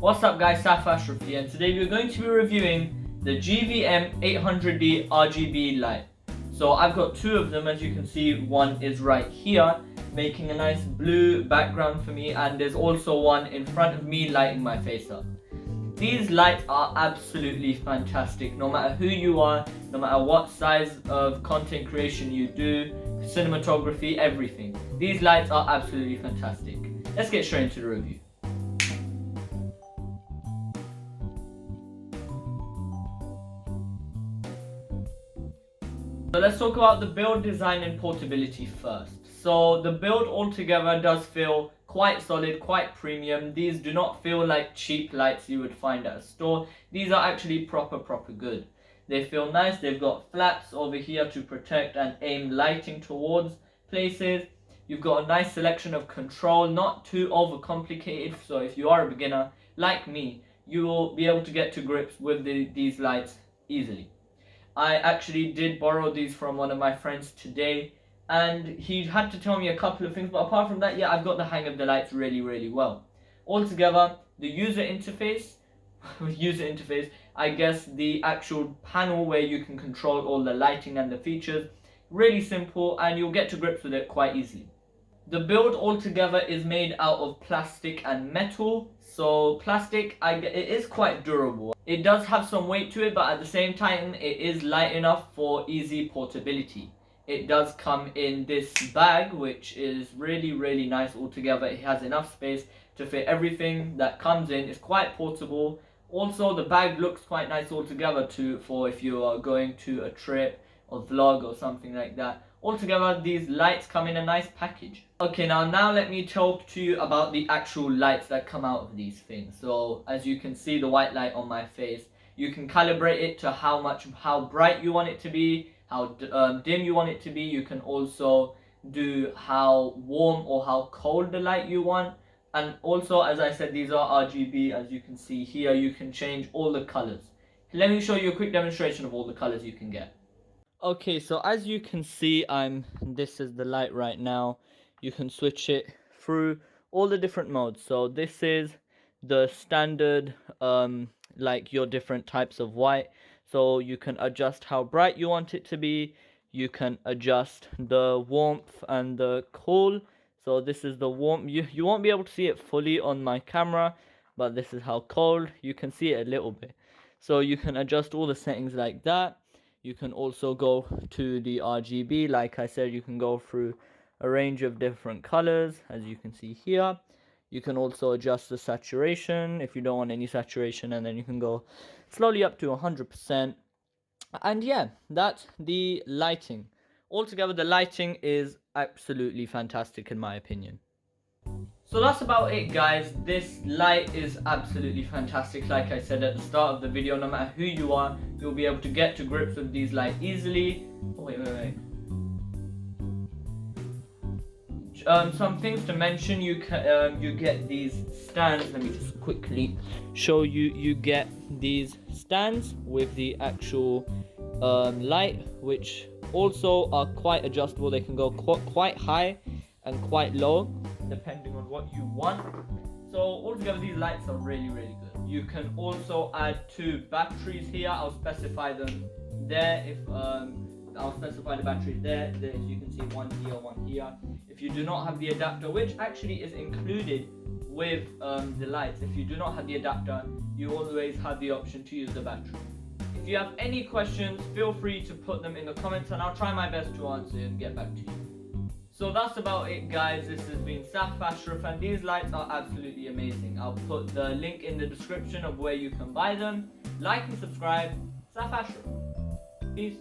What's up guys, Saf Ashraf here, and today we're going to be reviewing the GVM 800D RGB light. So I've got two of them, as you can see. One is right here, making a nice blue background for me, and there's also one in front of me lighting my face up. These lights are absolutely fantastic, no matter who you are, no matter what size of content creation you do, cinematography, everything. These lights are absolutely fantastic. Let's get straight into the review. So let's talk about the build, design and portability first. So the build altogether does feel quite solid, quite premium. These do not feel like cheap lights you would find at a store. These are actually proper good. They feel nice. They've got flaps over here to protect and aim lighting towards places. You've got a nice selection of control, not too overcomplicated. So if you are a beginner like me, you will be able to get to grips with these lights easily. I actually did borrow these from one of my friends today, and he had to tell me a couple of things, but apart from that, yeah, I've got the hang of the lights really well. Altogether, the user interface, I guess the actual panel where you can control all the lighting and the features, really simple, and you'll get to grips with it quite easily. The build altogether is made out of plastic and metal. So plastic, it is quite durable. It does have some weight to it, but at the same time, it is light enough for easy portability. It does come in this bag, which is really nice altogether. It has enough space to fit everything that comes in. It's quite portable. Also, the bag looks quite nice altogether for if you are going to a trip or vlog or something like that. Altogether, these lights come in a nice package. Okay, now let me talk to you about the actual lights that come out of these things. So as you can see, the white light on my face, you can calibrate it to how bright you want it to be, how dim you want it to be. You can also do how warm or how cold the light you want. And also, as I said, these are RGB. As you can see here, you can change all the colors. Let me show you a quick demonstration of all the colors you can get. Okay, so as you can see, this is the light right now. You can switch it through all the different modes. So this is the standard, like your different types of white. So you can adjust how bright you want it to be. You can adjust the warmth and the cool. So this is the warm. You won't be able to see it fully on my camera, but this is how cold. You can see it a little bit. So you can adjust all the settings like that. You can also go to the RGB. Like I said, you can go through a range of different colors, as you can see here. You can also adjust the saturation if you don't want any saturation, and then you can go slowly up to 100%. And yeah, that's the lighting. Altogether, the lighting is absolutely fantastic in my opinion. So that's about it, guys. This light is absolutely fantastic. Like I said at the start of the video, no matter who you are, you'll be able to get to grips with these lights easily. Oh, wait. Some things to mention, you get these stands. Let me just quickly show you. You get these stands with the actual light, which also are quite adjustable. They can go quite high and quite low, depending on what you want. So altogether, these lights are really good. You can also add two batteries here. I'll specify them there. I'll specify the batteries there. As you can see, one here. If you do not have the adapter, which actually is included with the lights, if you do not have the adapter, you always have the option to use the battery. If you have any questions, feel free to put them in the comments, and I'll try my best to answer and get back to you. So that's about it, guys. This has been Saf Ashraf, and these lights are absolutely amazing. I'll put the link in the description of where you can buy them. Like and subscribe. Saf Ashraf. Peace.